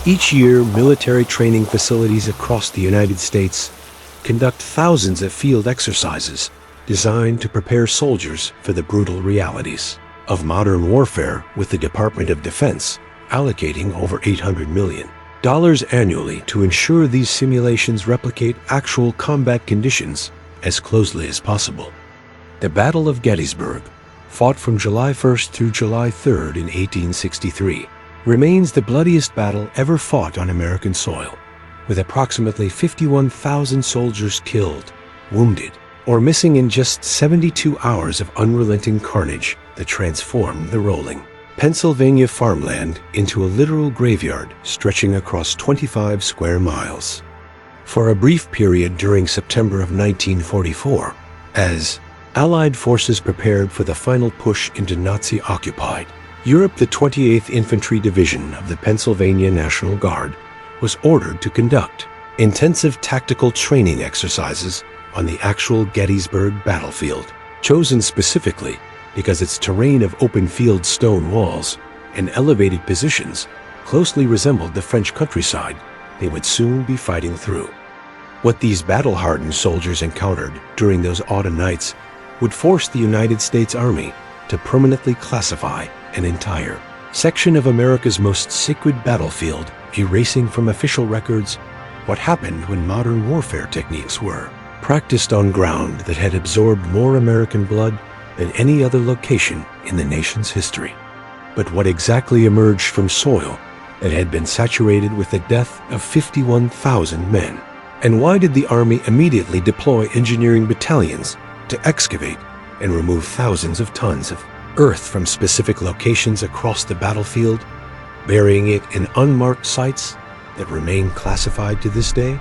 Each year, military training facilities across the United States conduct thousands of field exercises designed to prepare soldiers for the brutal realities of modern warfare, with the Department of Defense allocating over $800 million annually to ensure these simulations replicate actual combat conditions as closely as possible. The Battle of Gettysburg, fought from July 1st through July 3rd in 1863, remains the bloodiest battle ever fought on American soil, with approximately 51,000 soldiers killed, wounded, or missing in just 72 hours of unrelenting carnage that transformed the rolling Pennsylvania farmland into a literal graveyard stretching across 25 square miles. For a brief period during September of 1944, as Allied forces prepared for the final push into Nazi-occupied Europe, the 28th Infantry Division of the Pennsylvania National Guard was ordered to conduct intensive tactical training exercises on the actual Gettysburg battlefield, chosen specifically because its terrain of open-field stone walls and elevated positions closely resembled the French countryside they would soon be fighting through. What these battle-hardened soldiers encountered during those autumn nights would force the United States Army to permanently classify an entire section of America's most sacred battlefield, erasing from official records what happened when modern warfare techniques were practiced on ground that had absorbed more American blood than any other location in the nation's history. But what exactly emerged from soil that had been saturated with the death of 51,000 men? And why did the Army immediately deploy engineering battalions to excavate and remove thousands of tons of earth from specific locations across the battlefield, burying it in unmarked sites that remain classified to this day?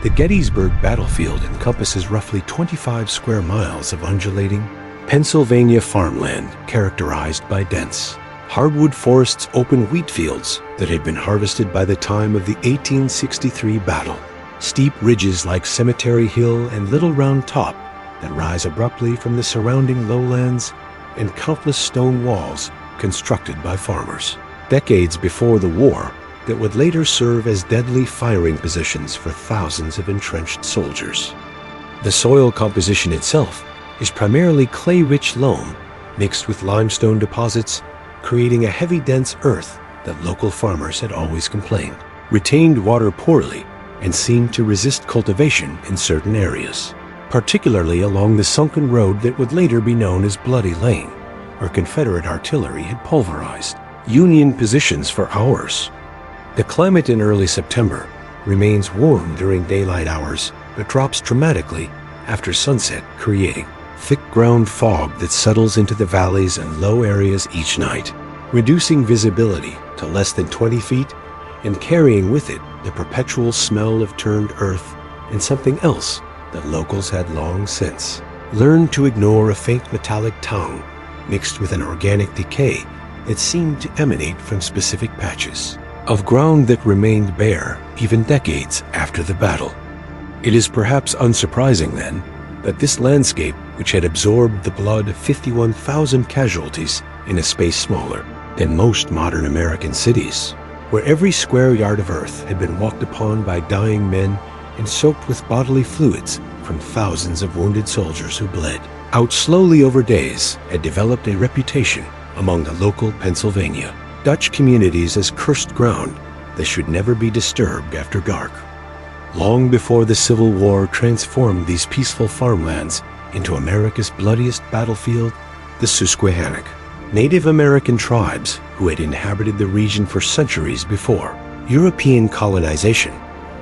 The Gettysburg battlefield encompasses roughly 25 square miles of undulating Pennsylvania farmland characterized by dense hardwood forests, open wheat fields that had been harvested by the time of the 1863 battle, steep ridges like Cemetery Hill and Little Round Top that rise abruptly from the surrounding lowlands, and countless stone walls constructed by farmers decades before the war that would later serve as deadly firing positions for thousands of entrenched soldiers. The soil composition itself is primarily clay-rich loam mixed with limestone deposits, creating a heavy, dense earth that local farmers had always complained retained water poorly and seemed to resist cultivation in certain areas, particularly along the sunken road that would later be known as Bloody Lane, where Confederate artillery had pulverized Union positions for hours. The climate in early September remains warm during daylight hours, but drops dramatically after sunset, creating thick ground fog that settles into the valleys and low areas each night, reducing visibility to less than 20 feet and carrying with it the perpetual smell of turned earth and something else that locals had long since learned to ignore: a faint metallic tongue mixed with an organic decay that seemed to emanate from specific patches of ground that remained bare even decades after the battle. It is perhaps unsurprising, then, that this landscape, which had absorbed the blood of 51,000 casualties in a space smaller than most modern American cities, where every square yard of earth had been walked upon by dying men and soaked with bodily fluids from thousands of wounded soldiers who bled out slowly over days, had developed a reputation among the local Pennsylvania Dutch communities as cursed ground that should never be disturbed after dark. Long before the Civil War transformed these peaceful farmlands into America's bloodiest battlefield, the Susquehannock, Native American tribes who had inhabited the region for centuries before European colonization,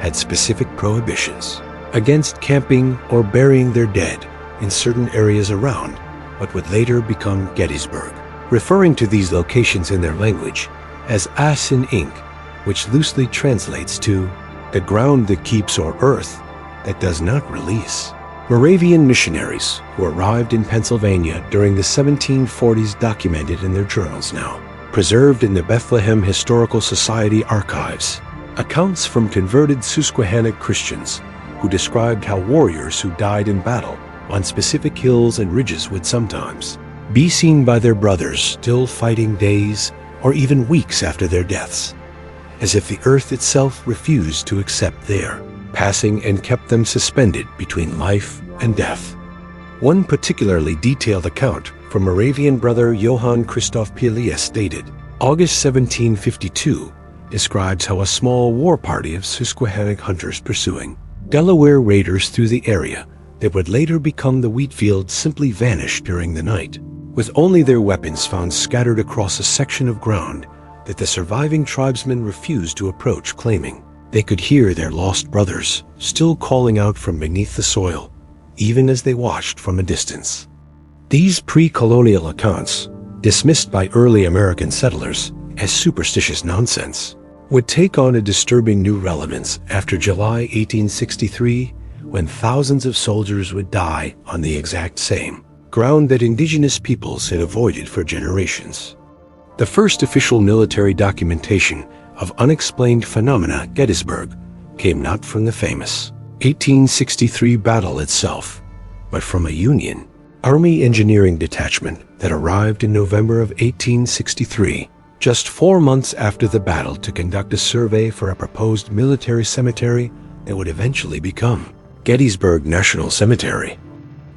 had specific prohibitions against camping or burying their dead in certain areas around what would later become Gettysburg, referring to these locations in their language as Asin Ink, which loosely translates to the ground that keeps, or earth that does not release. Moravian missionaries who arrived in Pennsylvania during the 1740s documented in their journals, now preserved in the Bethlehem Historical Society archives, accounts from converted Susquehannock Christians who described how warriors who died in battle on specific hills and ridges would sometimes be seen by their brothers still fighting days or even weeks after their deaths, as if the earth itself refused to accept their passing and kept them suspended between life and death. One particularly detailed account from Moravian brother Johann Christoph Pelias stated, August 1752 describes how a small war party of Susquehannock hunters pursuing Delaware raiders through the area that would later become the wheat field simply vanished during the night, with only their weapons found scattered across a section of ground that the surviving tribesmen refused to approach, claiming they could hear their lost brothers still calling out from beneath the soil, even as they watched from a distance. These pre-colonial accounts, dismissed by early American settlers as superstitious nonsense, would take on a disturbing new relevance after July 1863, when thousands of soldiers would die on the exact same ground that indigenous peoples had avoided for generations. The first official military documentation of unexplained phenomena at Gettysburg came not from the famous 1863 battle itself, but from a Union Army engineering detachment that arrived in November of 1863, just 4 months after the battle, to conduct a survey for a proposed military cemetery that would eventually become Gettysburg National Cemetery.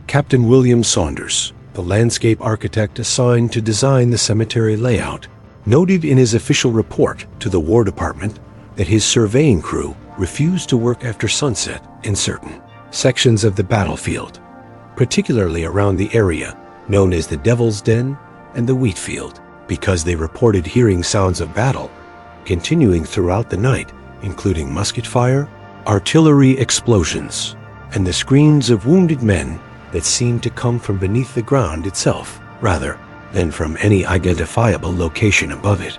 Captain William Saunders, the landscape architect assigned to design the cemetery layout, noted in his official report to the War Department that his surveying crew refused to work after sunset in certain sections of the battlefield, particularly around the area known as the Devil's Den and the wheat field, because they reported hearing sounds of battle continuing throughout the night, including musket fire, artillery explosions, and the screams of wounded men that seemed to come from beneath the ground itself, rather than from any identifiable location above it.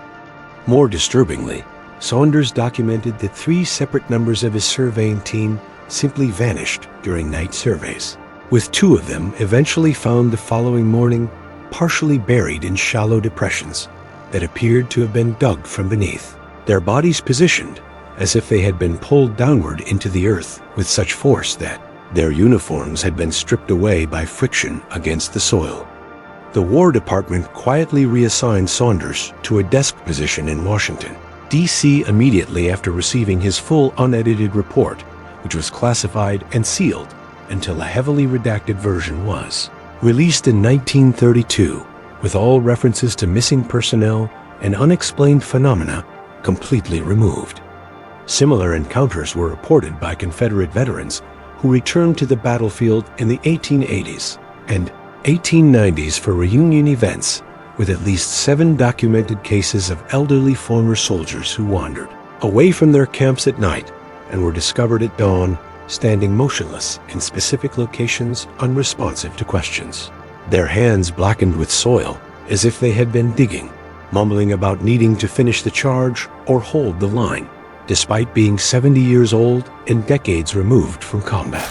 More disturbingly, Saunders documented that 3 separate members of his surveying team simply vanished during night surveys, with 2 of them eventually found the following morning partially buried in shallow depressions that appeared to have been dug from beneath, their bodies positioned as if they had been pulled downward into the earth with such force that their uniforms had been stripped away by friction against the soil. The War Department quietly reassigned Saunders to a desk position in Washington, D.C. immediately after receiving his full unedited report, which was classified and sealed until a heavily redacted version was released in 1932, with all references to missing personnel and unexplained phenomena completely removed. Similar encounters were reported by Confederate veterans who returned to the battlefield in the 1880s and 1890s for reunion events, with at least 7 documented cases of elderly former soldiers who wandered away from their camps at night and were discovered at dawn standing motionless in specific locations, unresponsive to questions, their hands blackened with soil as if they had been digging, mumbling about needing to finish the charge or hold the line, despite being 70 years old and decades removed from combat.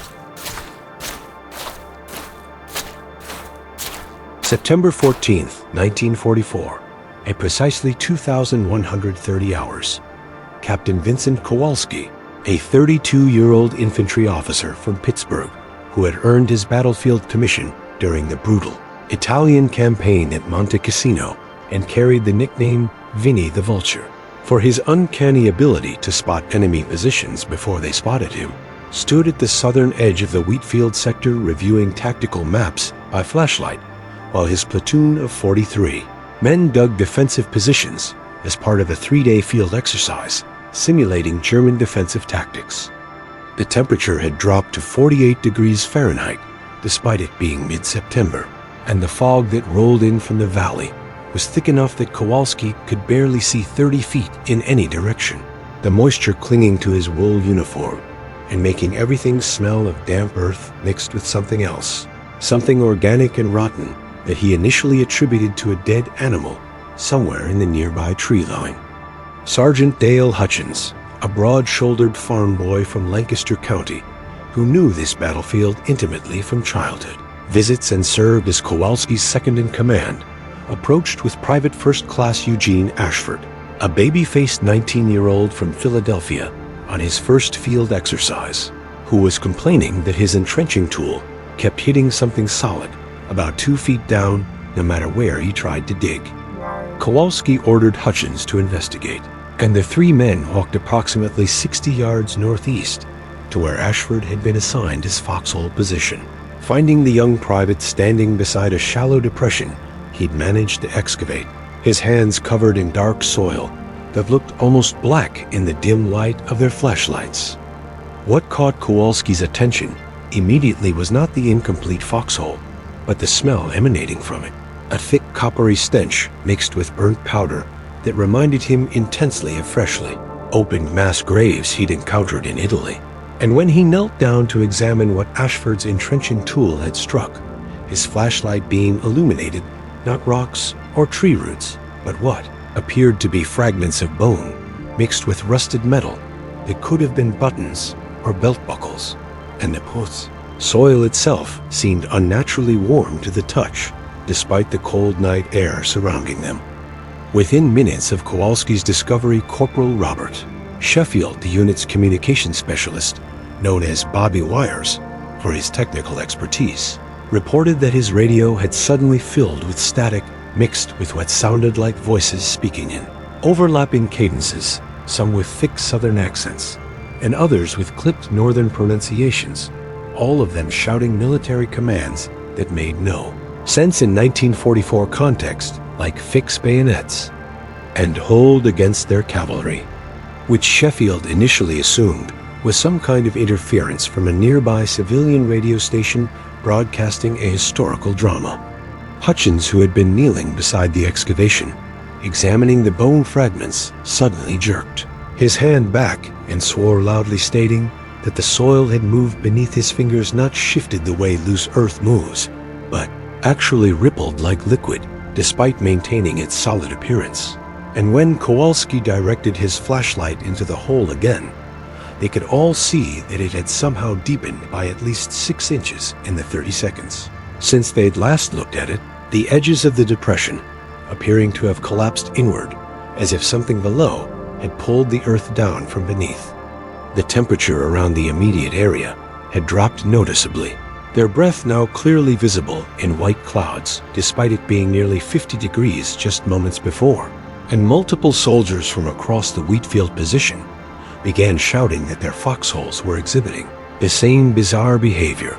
September 14, 1944, at precisely 2,130 hours, Captain Vincent Kowalski, a 32-year-old infantry officer from Pittsburgh who had earned his battlefield commission during the brutal Italian campaign at Monte Cassino and carried the nickname Vinny the Vulture for his uncanny ability to spot enemy positions before they spotted him, stood at the southern edge of the wheatfield sector reviewing tactical maps by flashlight, while his platoon of 43 men dug defensive positions as part of a 3-day field exercise simulating German defensive tactics. The temperature had dropped to 48 degrees Fahrenheit despite it being mid-September, and the fog that rolled in from the valley was thick enough that Kowalski could barely see 30 feet in any direction, the moisture clinging to his wool uniform and making everything smell of damp earth mixed with something else, something organic and rotten that he initially attributed to a dead animal somewhere in the nearby tree line. Sergeant Dale Hutchins, a broad-shouldered farm boy from Lancaster County, who knew this battlefield intimately from childhood, visits and served as Kowalski's second-in-command, approached with Private First Class Eugene Ashford, a baby-faced 19-year-old from Philadelphia, on his first field exercise, who was complaining that his entrenching tool kept hitting something solid about 2 feet down no matter where he tried to dig. Kowalski ordered Hutchins to investigate, and the three men walked approximately 60 yards northeast to where Ashford had been assigned his foxhole position. Finding the young private standing beside a shallow depression he'd managed to excavate, his hands covered in dark soil that looked almost black in the dim light of their flashlights. What caught Kowalski's attention immediately was not the incomplete foxhole, but the smell emanating from it, a thick coppery stench mixed with burnt powder that reminded him intensely of freshly opened mass graves he'd encountered in Italy. And when he knelt down to examine what Ashford's entrenching tool had struck, his flashlight beam illuminated not rocks or tree roots, but what appeared to be fragments of bone mixed with rusted metal that could have been buttons or belt buckles. And the soil itself seemed unnaturally warm to the touch, despite the cold night air surrounding them. Within minutes of Kowalski's discovery, Corporal Robert Sheffield, the unit's communications specialist, known as Bobby Wires for his technical expertise, reported that his radio had suddenly filled with static mixed with what sounded like voices speaking in overlapping cadences, some with thick southern accents, and others with clipped northern pronunciations, all of them shouting military commands that made no sense in 1944 context, like "fix bayonets" and "hold against their cavalry," which Sheffield initially assumed was some kind of interference from a nearby civilian radio station broadcasting a historical drama. Hutchins, who had been kneeling beside the excavation, examining the bone fragments, suddenly jerked his hand back and swore loudly, stating that the soil had moved beneath his fingers, not shifted the way loose earth moves, but actually rippled like liquid, despite maintaining its solid appearance. And when Kowalski directed his flashlight into the hole again, they could all see that it had somehow deepened by at least 6 inches in the 30 seconds since they'd last looked at it, the edges of the depression appearing to have collapsed inward, as if something below had pulled the earth down from beneath. The temperature around the immediate area had dropped noticeably, their breath now clearly visible in white clouds, despite it being nearly 50 degrees just moments before. And multiple soldiers from across the wheat field position began shouting that their foxholes were exhibiting the same bizarre behavior,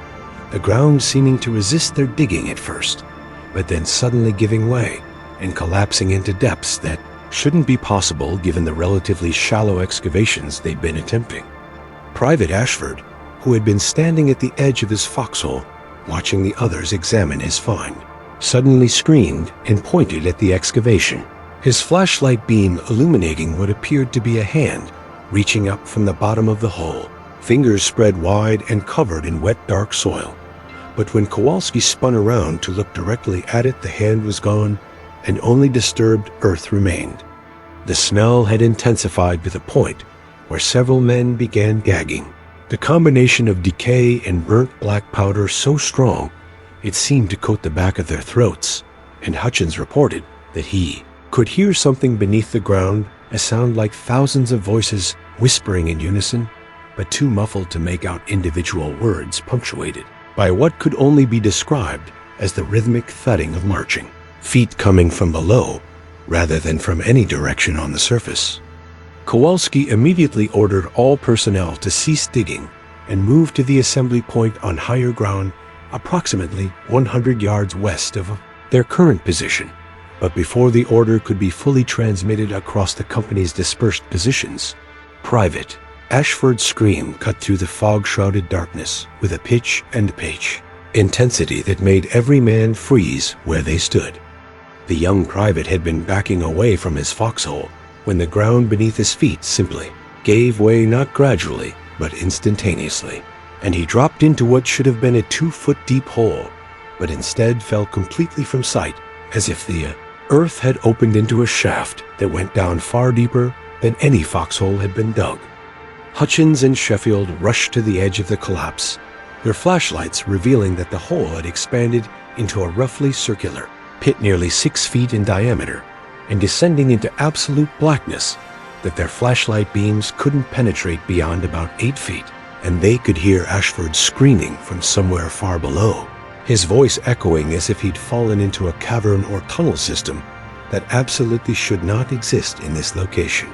the ground seeming to resist their digging at first, but then suddenly giving way and collapsing into depths that shouldn't be possible given the relatively shallow excavations they'd been attempting. Private Ashford, who had been standing at the edge of his foxhole, watching the others examine his find, suddenly screamed and pointed at the excavation, his flashlight beam illuminating what appeared to be a hand reaching up from the bottom of the hole, fingers spread wide and covered in wet, dark soil. But when Kowalski spun around to look directly at it, the hand was gone, and only disturbed earth remained. The smell had intensified to the point where several men began gagging. The combination of decay and burnt black powder so strong it seemed to coat the back of their throats, and Hutchins reported that he could hear something beneath the ground, a sound like thousands of voices whispering in unison, but too muffled to make out individual words, punctuated by what could only be described as the rhythmic thudding of marching feet coming from below rather than from any direction on the surface. Kowalski immediately ordered all personnel to cease digging and move to the assembly point on higher ground approximately 100 yards west of their current position. But before the order could be fully transmitted across the company's dispersed positions, Private Ashford's scream cut through the fog-shrouded darkness with a pitch and intensity that made every man freeze where they stood. The young private had been backing away from his foxhole when the ground beneath his feet simply gave way, not gradually, but instantaneously, and he dropped into what should have been a 2-foot-deep hole, but instead fell completely from sight, as if the earth had opened into a shaft that went down far deeper than any foxhole had been dug. Hutchins and Sheffield rushed to the edge of the collapse, their flashlights revealing that the hole had expanded into a roughly circular pit nearly 6 feet in diameter and descending into absolute blackness that their flashlight beams couldn't penetrate beyond about 8 feet, and they could hear Ashford screaming from somewhere far below, his voice echoing as if he'd fallen into a cavern or tunnel system that absolutely should not exist in this location.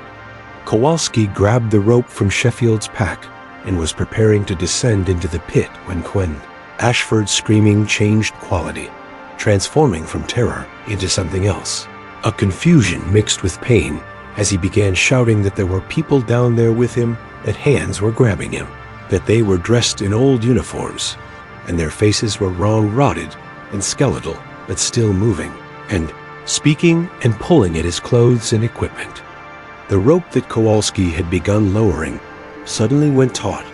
Kowalski grabbed the rope from Sheffield's pack and was preparing to descend into the pit when Ashford's screaming changed quality, transforming from terror into something else. A confusion mixed with pain as he began shouting that there were people down there with him, that hands were grabbing him, that they were dressed in old uniforms, and their faces were rotted and skeletal, but still moving, and speaking and pulling at his clothes and equipment. The rope that Kowalski had begun lowering suddenly went taut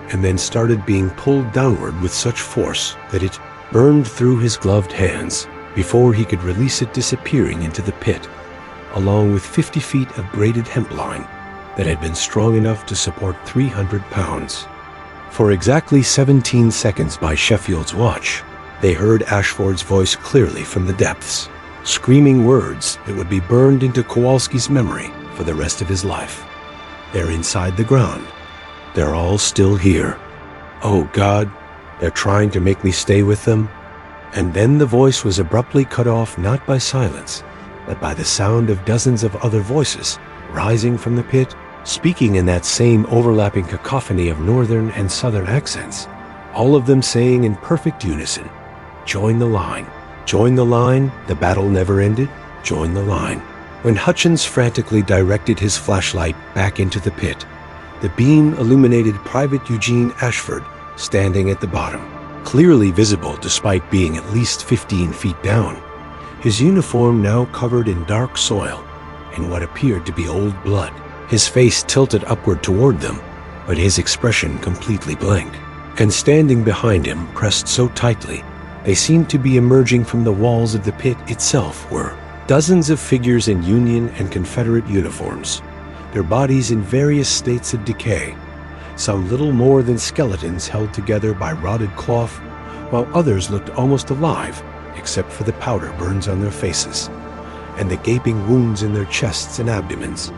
and then started being pulled downward with such force that it burned through his gloved hands before he could release it, disappearing into the pit, along with 50 feet of braided hemp line that had been strong enough to support 300 pounds. For exactly 17 seconds by Sheffield's watch, they heard Ashford's voice clearly from the depths, screaming words that would be burned into Kowalski's memory for the rest of his life. They're inside the ground. They're all still here. Oh God, they're trying to make me stay with them. And then the voice was abruptly cut off, not by silence, but by the sound of dozens of other voices rising from the pit, speaking in that same overlapping cacophony of northern and southern accents, all of them saying in perfect unison, "Join the line. Join the line. The battle never ended. Join the line." When Hutchins frantically directed his flashlight back into the pit, the beam illuminated Private Eugene Ashford standing at the bottom, clearly visible despite being at least 15 feet down, his uniform now covered in dark soil and what appeared to be old blood, his face tilted upward toward them, but his expression completely blank. And standing behind him, pressed so tightly, they seemed to be emerging from the walls of the pit itself, were dozens of figures in Union and Confederate uniforms, their bodies in various states of decay, some little more than skeletons held together by rotted cloth, while others looked almost alive, except for the powder burns on their faces, and the gaping wounds in their chests and abdomens,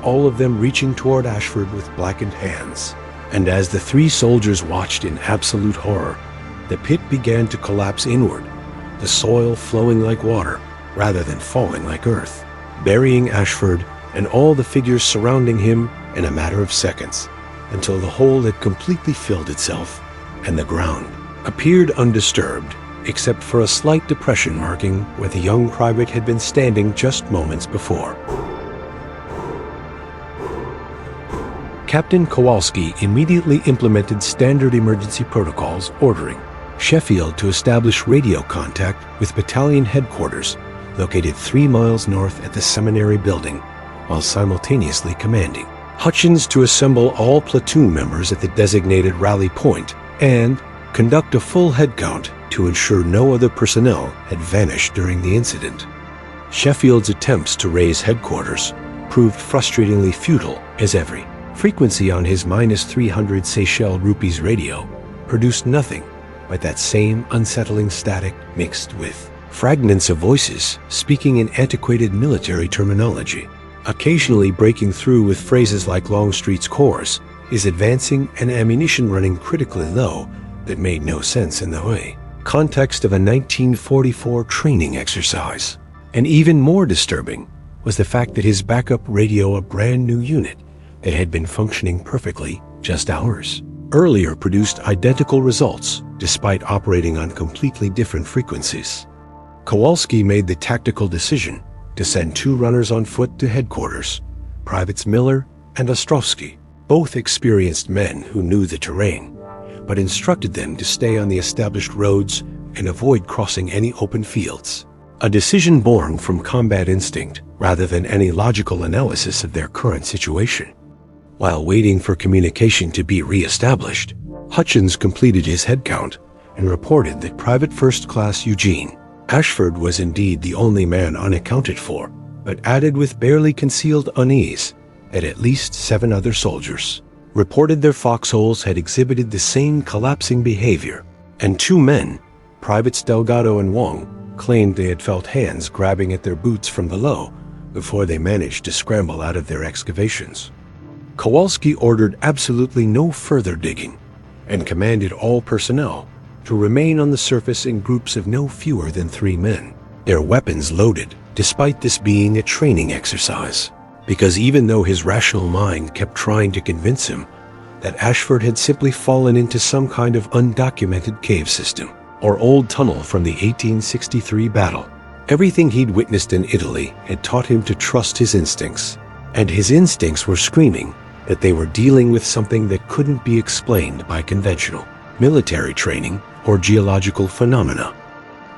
all of them reaching toward Ashford with blackened hands. And as the three soldiers watched in absolute horror, the pit began to collapse inward, the soil flowing like water rather than falling like earth, burying Ashford and all the figures surrounding him in a matter of seconds, until the hole had completely filled itself and the ground appeared undisturbed, except for a slight depression marking where the young private had been standing just moments before. Captain Kowalski immediately implemented standard emergency protocols, ordering Sheffield to establish radio contact with battalion headquarters located 3 miles north at the seminary building, while simultaneously commanding Hutchins to assemble all platoon members at the designated rally point and conduct a full head count to ensure no other personnel had vanished during the incident. Sheffield's attempts to raise headquarters proved frustratingly futile, as every frequency on his -300 Seychelles rupees radio produced nothing but that same unsettling static mixed with fragments of voices speaking in antiquated military terminology, occasionally breaking through with phrases like Longstreet's corps is advancing and ammunition running critically low that made no sense in the way context of a 1944 training exercise. And even more disturbing was the fact that his backup radio, a brand new unit that had been functioning perfectly just hours earlier, produced identical results despite operating on completely different frequencies. Kowalski made the tactical decision to send 2 runners on foot to headquarters, Privates Miller and Ostrovsky, both experienced men who knew the terrain, but instructed them to stay on the established roads and avoid crossing any open fields. A decision born from combat instinct rather than any logical analysis of their current situation. While waiting for communication to be re-established, Hutchins completed his head count and reported that Private First Class Eugene Ashford was indeed the only man unaccounted for, but added with barely concealed unease that at least 7 other soldiers reported their foxholes had exhibited the same collapsing behavior, and 2 men, Privates Delgado and Wong, claimed they had felt hands grabbing at their boots from below before they managed to scramble out of their excavations. Kowalski ordered absolutely no further digging and commanded all personnel to remain on the surface in groups of no fewer than 3 men. their weapons loaded, despite this being a training exercise. Because even though his rational mind kept trying to convince him that Ashford had simply fallen into some kind of undocumented cave system or old tunnel from the 1863 battle, everything he'd witnessed in Italy had taught him to trust his instincts. And his instincts were screaming that they were dealing with something that couldn't be explained by conventional military training or geological phenomena.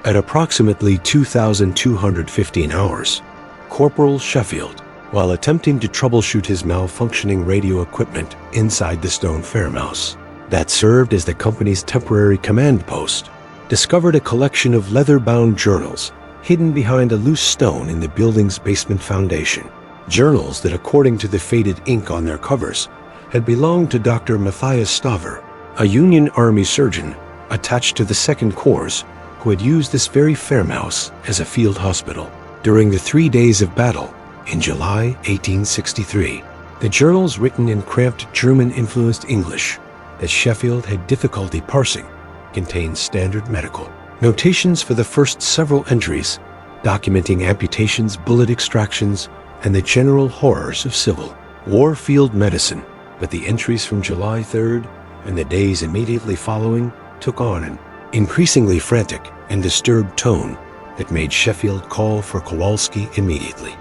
At approximately 2,215 hours, Corporal Sheffield, while attempting to troubleshoot his malfunctioning radio equipment inside the stone farmhouse that served as the company's temporary command post, discovered a collection of leather-bound journals hidden behind a loose stone in the building's basement foundation. Journals that, according to the faded ink on their covers, had belonged to Dr. Matthias Staver, a Union Army surgeon attached to the Second Corps who had used this very farmhouse as a field hospital during the 3 days of battle in July 1863. The journals, written in cramped German-influenced English that Sheffield had difficulty parsing, contained standard medical notations for the first several entries, documenting amputations, bullet extractions, and the general horrors of Civil War field medicine. But the entries from July 3rd and the days immediately following took on an increasingly frantic and disturbed tone that made Sheffield call for Kowalski immediately.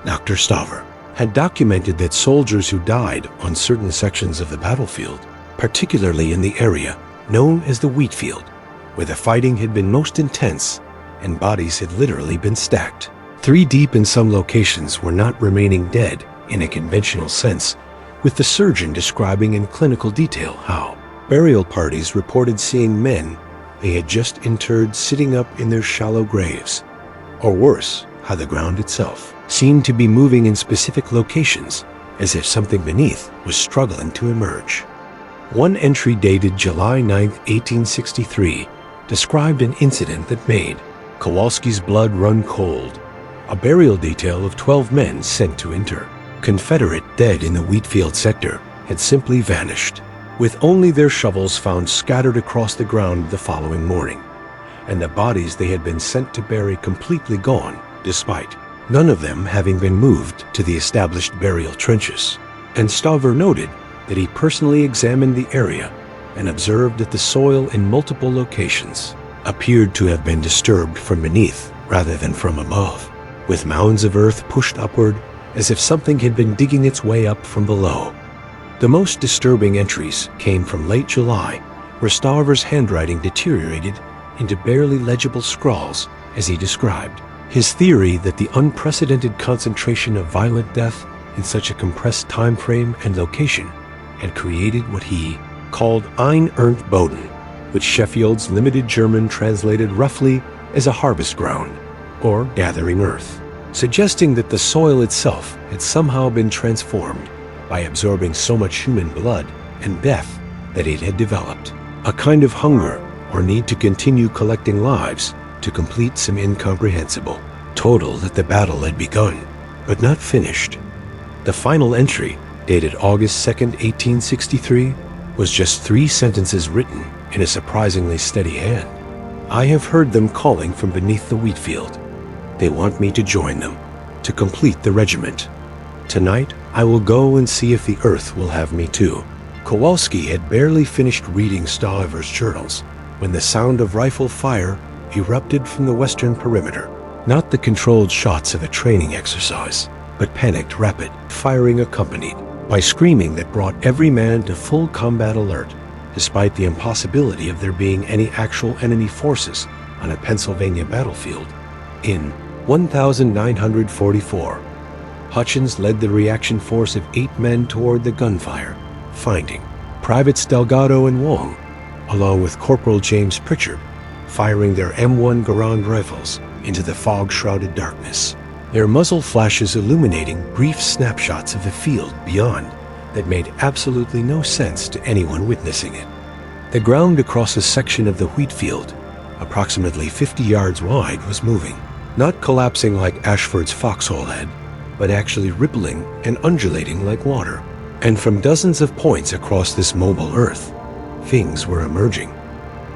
Dr. Staver had documented that soldiers who died on certain sections of the battlefield, particularly in the area known as the wheat field, where the fighting had been most intense and bodies had literally been stacked 3 deep in some locations, were not remaining dead in a conventional sense, with the surgeon describing in clinical detail how burial parties reported seeing men they had just interred sitting up in their shallow graves, or worse, how the ground itself seemed to be moving in specific locations as if something beneath was struggling to emerge. One entry dated July 9, 1863, described an incident that made Kowalski's blood run cold. A burial detail of 12 men sent to inter Confederate dead in the Wheatfield sector had simply vanished, with only their shovels found scattered across the ground the following morning, and the bodies they had been sent to bury completely gone, despite none of them having been moved to the established burial trenches. And Staver noted that he personally examined the area and observed that the soil in multiple locations appeared to have been disturbed from beneath rather than from above, with mounds of earth pushed upward as if something had been digging its way up from below. The most disturbing entries came from late July, where Staver's handwriting deteriorated into barely legible scrawls as he described his theory that the unprecedented concentration of violent death in such a compressed time frame and location had created what he called Ein Ernte Boden, which Sheffield's limited German translated roughly as a harvest ground, or gathering earth, suggesting that the soil itself had somehow been transformed by absorbing so much human blood and death that it had developed a kind of hunger or need to continue collecting lives to complete some incomprehensible total that the battle had begun, but not finished. The final entry, dated August 2nd, 1863, was just 3 sentences written in a surprisingly steady hand. I have heard them calling from beneath the wheat field. They want me to join them, to complete the regiment. Tonight, I will go and see if the earth will have me too. Kowalski had barely finished reading Staver's journals when the sound of rifle fire erupted from the western perimeter. Not the controlled shots of a training exercise, but panicked, rapid firing accompanied by screaming that brought every man to full combat alert, despite the impossibility of there being any actual enemy forces on a Pennsylvania battlefield. In 1944, Hutchins led the reaction force of 8 men toward the gunfire, finding Privates Delgado and Wong, along with Corporal James Pritchard, firing their M1 Garand rifles into the fog-shrouded darkness, their muzzle flashes illuminating brief snapshots of the field beyond that made absolutely no sense to anyone witnessing it. The ground across a section of the wheat field, approximately 50 yards wide, was moving, not collapsing like Ashford's foxhole had, but actually rippling and undulating like water. And from dozens of points across this mobile earth, things were emerging.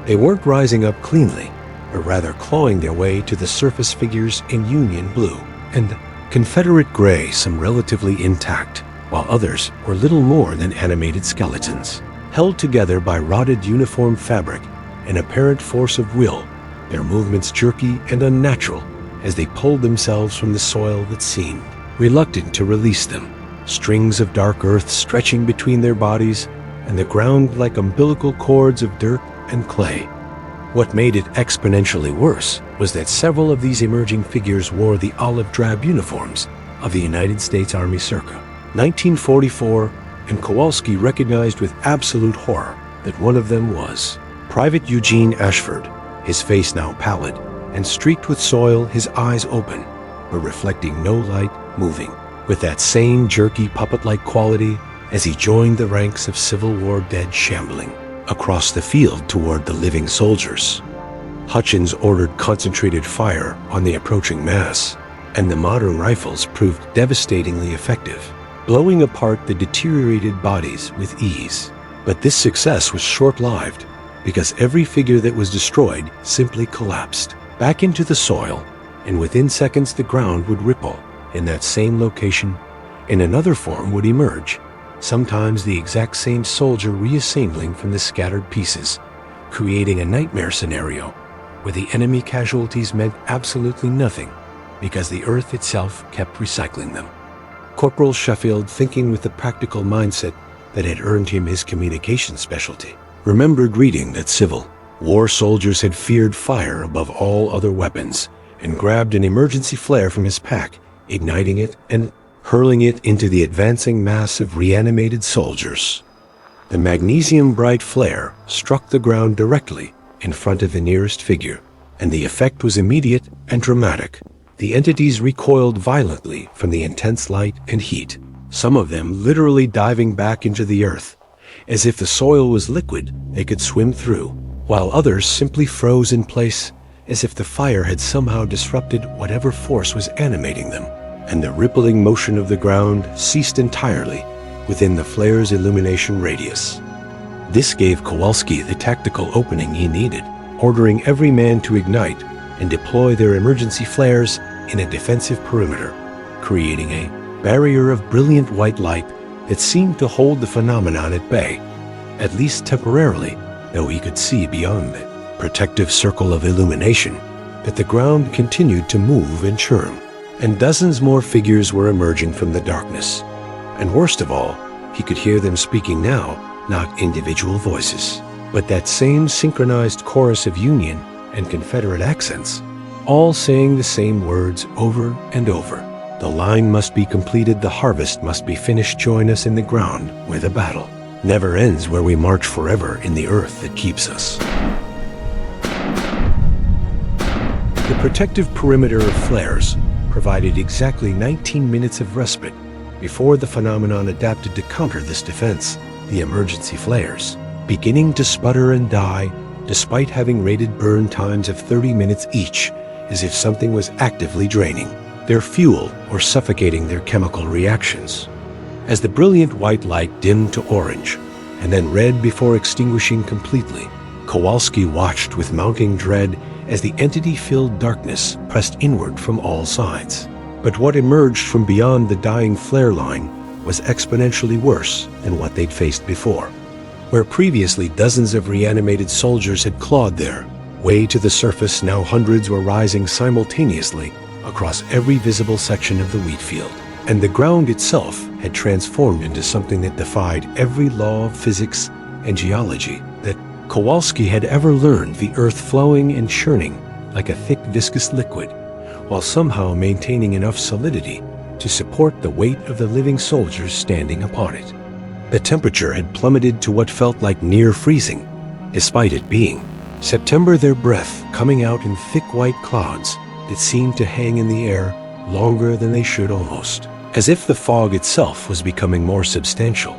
They weren't rising up cleanly, or rather clawing their way to the surface figures in Union blue and Confederate gray, some relatively intact, while others were little more than animated skeletons. Held together by rotted uniform fabric and apparent force of will, their movements jerky and unnatural as they pulled themselves from the soil that seemed reluctant to release them, strings of dark earth stretching between their bodies and the ground like umbilical cords of dirt and clay. What made it exponentially worse was that several of these emerging figures wore the olive drab uniforms of the United States Army circa 1944, and Kowalski recognized with absolute horror that one of them was Private Eugene Ashford, his face now pallid and streaked with soil, his eyes open, but reflecting no light moving, with that same jerky puppet-like quality as he joined the ranks of Civil War dead shambling across the field toward the living soldiers. Hutchins ordered concentrated fire on the approaching mass, and the modern rifles proved devastatingly effective, blowing apart the deteriorated bodies with ease. But this success was short-lived, because every figure that was destroyed simply collapsed back into the soil, and within seconds the ground would ripple in that same location, and another form would emerge, sometimes the exact same soldier reassembling from the scattered pieces, creating a nightmare scenario where the enemy casualties meant absolutely nothing because the earth itself kept recycling them. Corporal Sheffield, thinking with the practical mindset that had earned him his communication specialty, remembered reading that Civil War soldiers had feared fire above all other weapons and grabbed an emergency flare from his pack, igniting it and hurling it into the advancing mass of reanimated soldiers. The magnesium-bright flare struck the ground directly in front of the nearest figure, and the effect was immediate and dramatic. The entities recoiled violently from the intense light and heat, some of them literally diving back into the earth, as if the soil was liquid they could swim through, while others simply froze in place as if the fire had somehow disrupted whatever force was animating them, and the rippling motion of the ground ceased entirely within the flare's illumination radius. This gave Kowalski the tactical opening he needed, ordering every man to ignite and deploy their emergency flares in a defensive perimeter, creating a barrier of brilliant white light that seemed to hold the phenomenon at bay, at least temporarily, though he could see beyond the protective circle of illumination that the ground continued to move and churn, and dozens more figures were emerging from the darkness. And worst of all, he could hear them speaking now, not individual voices, but that same synchronized chorus of Union and Confederate accents, all saying the same words over and over. The line must be completed, the harvest must be finished, join us in the ground where the battle never ends, where we march forever in the earth that keeps us. The protective perimeter of flares provided exactly 19 minutes of respite before the phenomenon adapted to counter this defense, the emergency flares, beginning to sputter and die despite having rated burn times of 30 minutes each, as if something was actively draining their fuel or suffocating their chemical reactions. As the brilliant white light dimmed to orange and then red before extinguishing completely, Kowalski watched with mounting dread as the entity-filled darkness pressed inward from all sides. But what emerged from beyond the dying flare line was exponentially worse than what they'd faced before. Where previously dozens of reanimated soldiers had clawed their way to the surface, now hundreds were rising simultaneously across every visible section of the wheat field, and the ground itself had transformed into something that defied every law of physics and geology that Kowalski had ever learned, the earth flowing and churning like a thick viscous liquid, while somehow maintaining enough solidity to support the weight of the living soldiers standing upon it. The temperature had plummeted to what felt like near freezing, despite it being September, their breath coming out in thick white clouds that seemed to hang in the air longer than they should, almost, as if the fog itself was becoming more substantial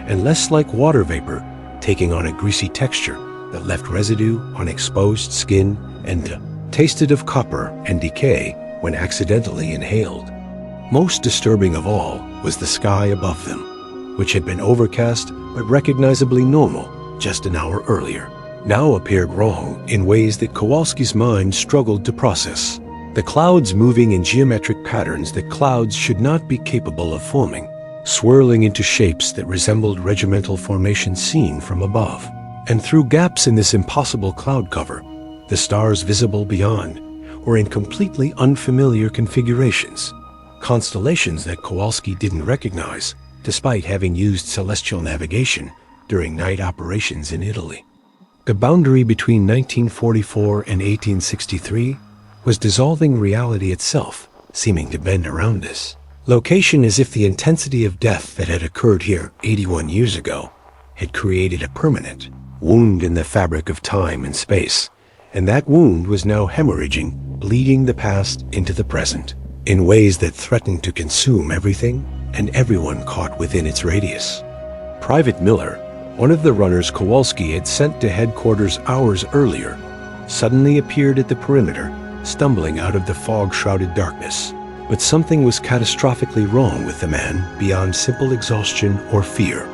and less like water vapor, taking on a greasy texture that left residue on exposed skin and tasted of copper and decay when accidentally inhaled. Most disturbing of all was the sky above them, which had been overcast but recognizably normal just an hour earlier. now appeared wrong in ways that Kowalski's mind struggled to process. The clouds moving in geometric patterns that clouds should not be capable of forming, swirling into shapes that resembled regimental formations seen from above. And through gaps in this impossible cloud cover, the stars visible beyond were in completely unfamiliar configurations, constellations that Kowalski didn't recognize, despite having used celestial navigation during night operations in Italy. The boundary between 1944 and 1863 was dissolving reality itself, seeming to bend around us. Location as if the intensity of death that had occurred here 81 years ago had created a permanent wound in the fabric of time and space, and that wound was now hemorrhaging, bleeding the past into the present, in ways that threatened to consume everything and everyone caught within its radius. Private Miller, one of the runners Kowalski had sent to headquarters hours earlier, suddenly appeared at the perimeter, stumbling out of the fog-shrouded darkness. But something was catastrophically wrong with the man beyond simple exhaustion or fear.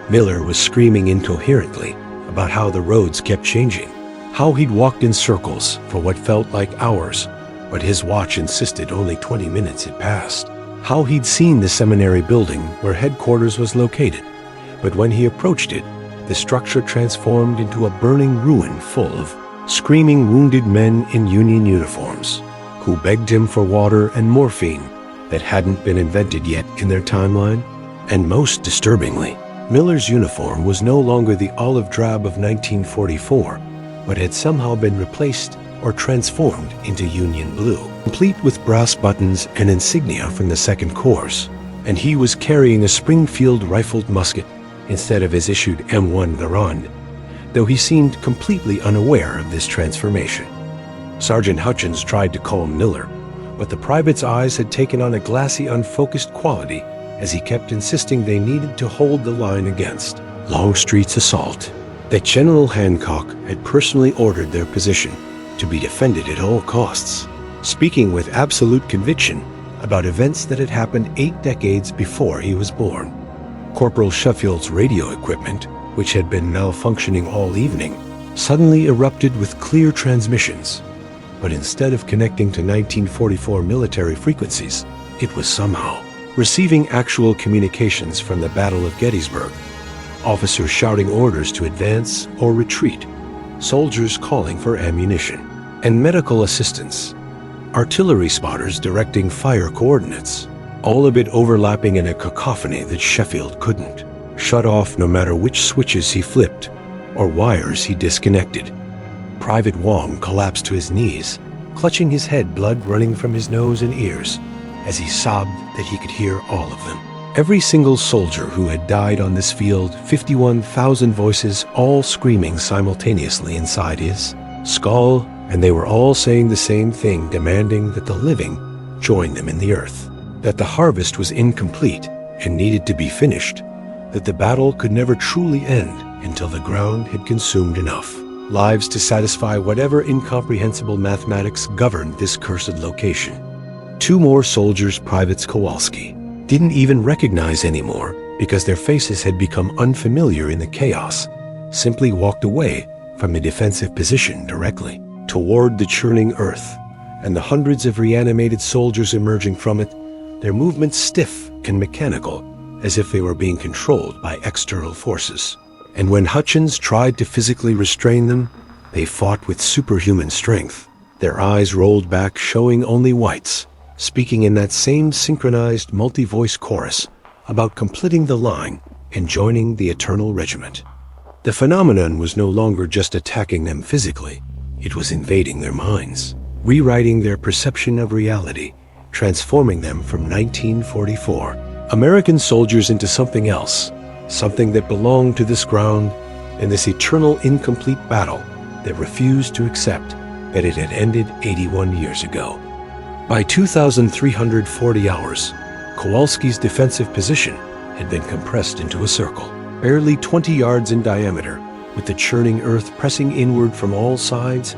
Miller was screaming incoherently about how the roads kept changing, how he'd walked in circles for what felt like hours, but his watch insisted only 20 minutes had passed, how he'd seen the seminary building where headquarters was located, but when he approached it, the structure transformed into a burning ruin full of screaming wounded men in Union uniforms, who begged him for water and morphine that hadn't been invented yet in their timeline. And most disturbingly, Miller's uniform was no longer the olive drab of 1944, but had somehow been replaced or transformed into Union blue, complete with brass buttons and insignia from the Second Corps, and he was carrying a Springfield rifled musket instead of his issued M1 Garand, though he seemed completely unaware of this transformation. Sergeant Hutchins tried to calm Miller, but the private's eyes had taken on a glassy, unfocused quality as he kept insisting they needed to hold the line against Longstreet's assault, that General Hancock had personally ordered their position to be defended at all costs, speaking with absolute conviction about events that had happened 8 decades before he was born. Corporal Sheffield's radio equipment, which had been malfunctioning all evening, suddenly erupted with clear transmissions. But instead of connecting to 1944 military frequencies, it was somehow receiving actual communications from the Battle of Gettysburg. Officers shouting orders to advance or retreat, soldiers calling for ammunition, and medical assistance, artillery spotters directing fire coordinates, all a bit overlapping in a cacophony that Sheffield couldn't shut off no matter which switches he flipped or wires he disconnected. Private Wong collapsed to his knees, clutching his head, blood running from his nose and ears, as he sobbed that he could hear all of them. Every single soldier who had died on this field, 51,000 voices all screaming simultaneously inside his skull, and they were all saying the same thing, demanding that the living join them in the earth, that the harvest was incomplete and needed to be finished, that the battle could never truly end until the ground had consumed enough lives to satisfy whatever incomprehensible mathematics governed this cursed location. 2 more soldiers, Privates Kowalski, didn't even recognize anymore because their faces had become unfamiliar in the chaos, simply walked away from the defensive position directly toward the churning earth, and the hundreds of reanimated soldiers emerging from it, their movements stiff and mechanical, as if they were being controlled by external forces. And when Hutchins tried to physically restrain them, they fought with superhuman strength. Their eyes rolled back, showing only whites, speaking in that same synchronized multi-voice chorus about completing the line and joining the eternal regiment. The phenomenon was no longer just attacking them physically. It was invading their minds, rewriting their perception of reality, transforming them from 1944 American soldiers into something else, something that belonged to this ground in this eternal incomplete battle that refused to accept that it had ended 81 years ago. By 2,340 hours, Kowalski's defensive position had been compressed into a circle, barely 20 yards in diameter, with the churning earth pressing inward from all sides,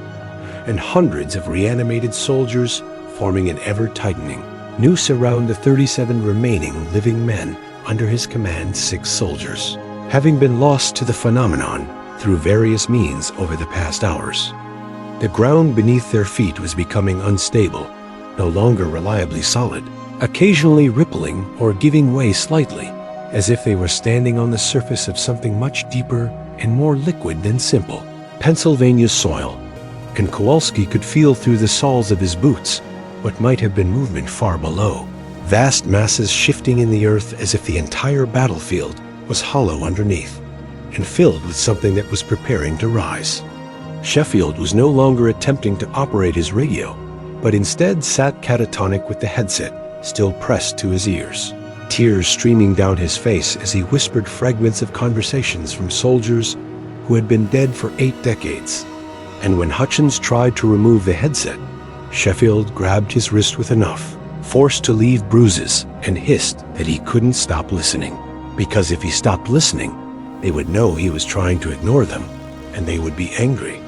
and hundreds of reanimated soldiers forming an ever-tightening noose around the 37 remaining living men under his command. 6 soldiers, having been lost to the phenomenon, through various means over the past hours. The ground beneath their feet was becoming unstable, no longer reliably solid, occasionally rippling or giving way slightly, as if they were standing on the surface of something much deeper and more liquid than simple. Pennsylvania's soil, and Kowalski could feel through the soles of his boots what might have been movement far below. Vast masses shifting in the earth as if the entire battlefield was hollow underneath and filled with something that was preparing to rise. Sheffield was no longer attempting to operate his radio, but instead sat catatonic with the headset still pressed to his ears, tears streaming down his face as he whispered fragments of conversations from soldiers who had been dead for 8 decades. And when Hutchins tried to remove the headset, Sheffield grabbed his wrist with enough, forced to leave bruises, and hissed that he couldn't stop listening. Because if he stopped listening, they would know he was trying to ignore them, and they would be angry.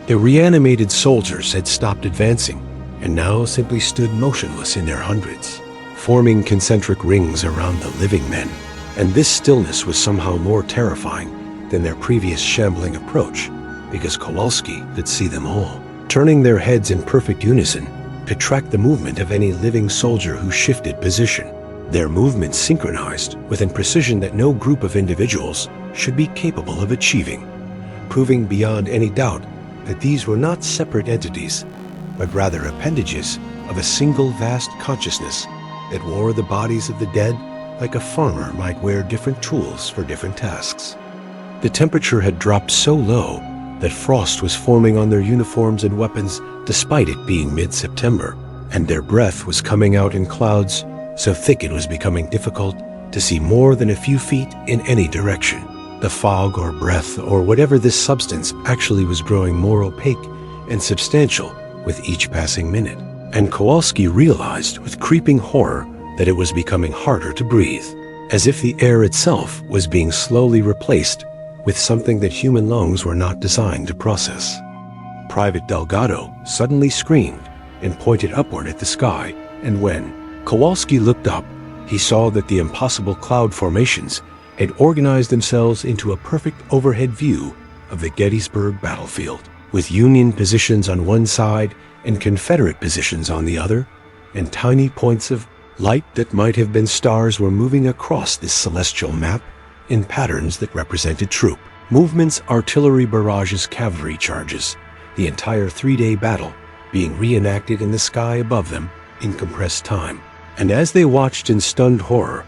The reanimated soldiers had stopped advancing, and now simply stood motionless in their hundreds, forming concentric rings around the living men. And this stillness was somehow more terrifying than their previous shambling approach, because Kowalski could see them all, turning their heads in perfect unison to track the movement of any living soldier who shifted position, their movements synchronized with a precision that no group of individuals should be capable of achieving, proving beyond any doubt that these were not separate entities, but rather appendages of a single vast consciousness that wore the bodies of the dead like a farmer might wear different tools for different tasks. The temperature had dropped so low that frost was forming on their uniforms and weapons despite it being mid-September, and their breath was coming out in clouds so thick it was becoming difficult to see more than a few feet in any direction. The fog or breath or whatever this substance actually was growing more opaque and substantial with each passing minute, and Kowalski realized with creeping horror that it was becoming harder to breathe, as if the air itself was being slowly replaced with something that human lungs were not designed to process. Private Delgado suddenly screamed and pointed upward at the sky, and when Kowalski looked up, he saw that the impossible cloud formations had organized themselves into a perfect overhead view of the Gettysburg battlefield, with Union positions on one side and Confederate positions on the other, and tiny points of light that might have been stars were moving across this celestial map in patterns that represented troop movements, artillery barrages, cavalry charges, the entire 3-day battle being reenacted in the sky above them in compressed time. And as they watched in stunned horror,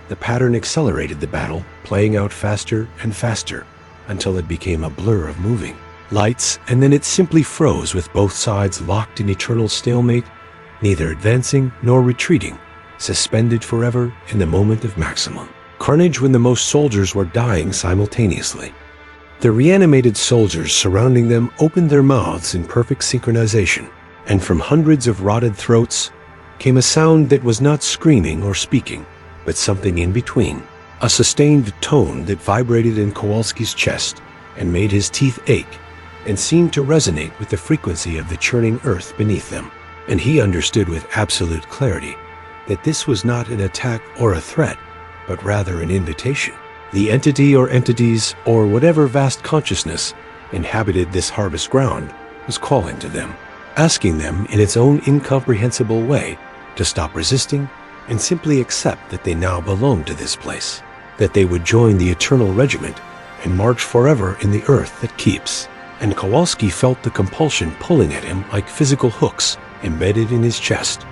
the pattern accelerated the battle, playing out faster and faster until it became a blur of moving lights, and then it simply froze with both sides locked in eternal stalemate, neither advancing nor retreating, suspended forever in the moment of maximum carnage when the most soldiers were dying simultaneously. The reanimated soldiers surrounding them opened their mouths in perfect synchronization, and from hundreds of rotted throats came a sound that was not screaming or speaking, but something in between, a sustained tone that vibrated in Kowalski's chest and made his teeth ache and seemed to resonate with the frequency of the churning earth beneath them. And he understood with absolute clarity that this was not an attack or a threat, but rather an invitation. The entity or entities or whatever vast consciousness inhabited this harvest ground was calling to them, asking them in its own incomprehensible way to stop resisting and simply accept that they now belonged to this place, that they would join the eternal regiment and march forever in the earth that keeps. And Kowalski felt the compulsion pulling at him like physical hooks embedded in his chest,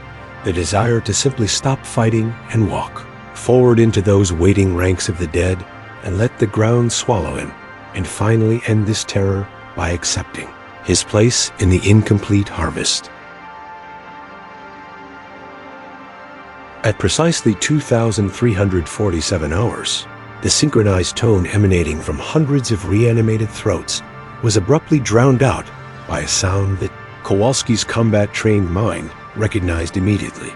the desire to simply stop fighting and walk forward into those waiting ranks of the dead and let the ground swallow him, and finally end this terror by accepting his place in the incomplete harvest. At precisely 2,347 hours, the synchronized tone emanating from hundreds of reanimated throats was abruptly drowned out by a sound that Kowalski's combat-trained mind recognized immediately,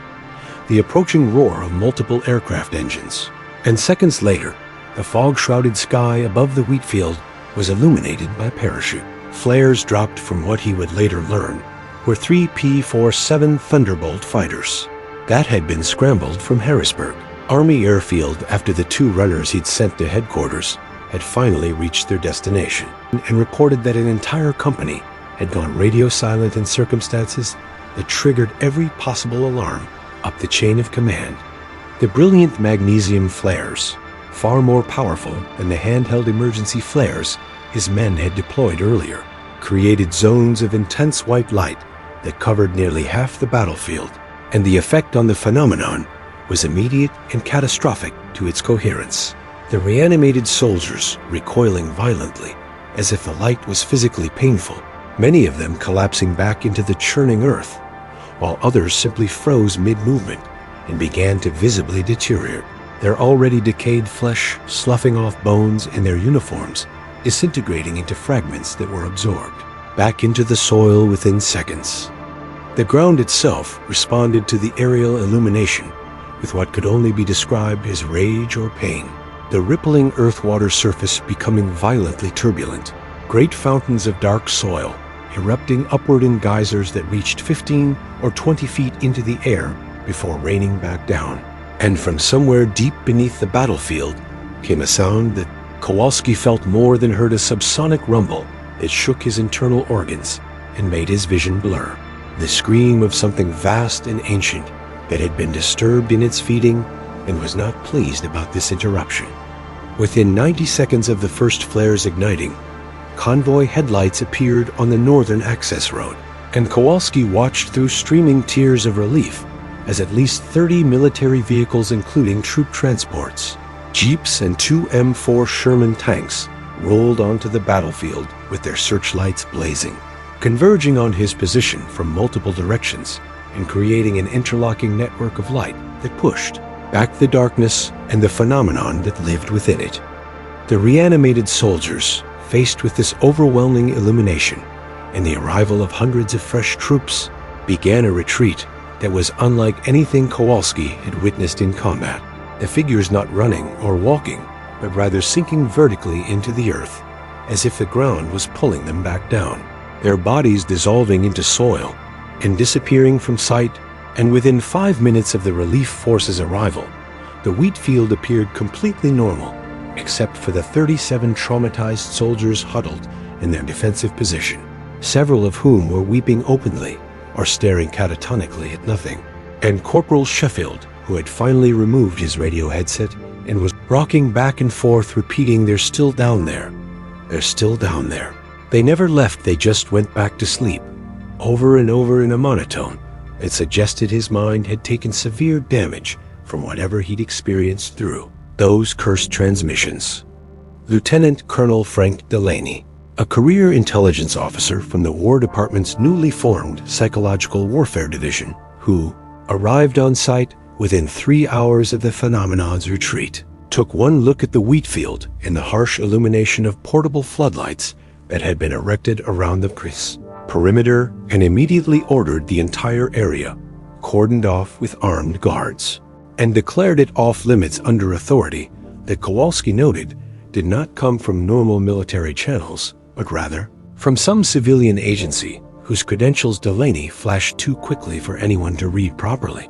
the approaching roar of multiple aircraft engines. And seconds later, the fog-shrouded sky above the wheat field was illuminated by parachute. Flares dropped from what he would later learn were 3 P-47 Thunderbolt fighters that had been scrambled from Harrisburg Army Airfield after the 2 runners he'd sent to headquarters had finally reached their destination and reported that an entire company had gone radio silent in circumstances that triggered every possible alarm up the chain of command. The brilliant magnesium flares, far more powerful than the handheld emergency flares his men had deployed earlier, created zones of intense white light that covered nearly half the battlefield, and the effect on the phenomenon was immediate and catastrophic to its coherence. The reanimated soldiers recoiling violently, as if the light was physically painful, many of them collapsing back into the churning earth, while others simply froze mid-movement and began to visibly deteriorate, their already decayed flesh sloughing off bones and their uniforms disintegrating into fragments that were absorbed back into the soil within seconds. The ground itself responded to the aerial illumination with what could only be described as rage or pain, the rippling earth-water surface becoming violently turbulent, great fountains of dark soil erupting upward in geysers that reached 15 or 20 feet into the air before raining back down. And from somewhere deep beneath the battlefield came a sound that Kowalski felt more than heard, a subsonic rumble that shook his internal organs and made his vision blur. The scream of something vast and ancient that had been disturbed in its feeding and was not pleased about this interruption. Within 90 seconds of the first flares igniting, convoy headlights appeared on the northern access road, and Kowalski watched through streaming tears of relief as at least 30 military vehicles, including troop transports, jeeps, and 2 M4 Sherman tanks rolled onto the battlefield with their searchlights blazing, converging on his position from multiple directions and creating an interlocking network of light that pushed back the darkness and the phenomenon that lived within it. The reanimated soldiers, faced with this overwhelming illumination and the arrival of hundreds of fresh troops, began a retreat that was unlike anything Kowalski had witnessed in combat. The figures not running or walking, but rather sinking vertically into the earth, as if the ground was pulling them back down, their bodies dissolving into soil and disappearing from sight. And within 5 minutes of the relief force's arrival, the wheat field appeared completely normal, except for the 37 traumatized soldiers huddled in their defensive position, several of whom were weeping openly or staring catatonically at nothing. And Corporal Sheffield, who had finally removed his radio headset and was rocking back and forth repeating, "They're still down there. They're still down there." They never left, they just went back to sleep, over and over in a monotone that suggested his mind had taken severe damage from whatever he'd experienced through those cursed transmissions. Lieutenant Colonel Frank Delaney, a career intelligence officer from the War Department's newly formed Psychological Warfare Division, who arrived on site within 3 hours of the phenomenon's retreat, took one look at the wheat field in the harsh illumination of portable floodlights that had been erected around the perimeter and immediately ordered the entire area cordoned off with armed guards, and declared it off limits under authority that Kowalski noted did not come from normal military channels, but rather from some civilian agency whose credentials Delaney flashed too quickly for anyone to read properly.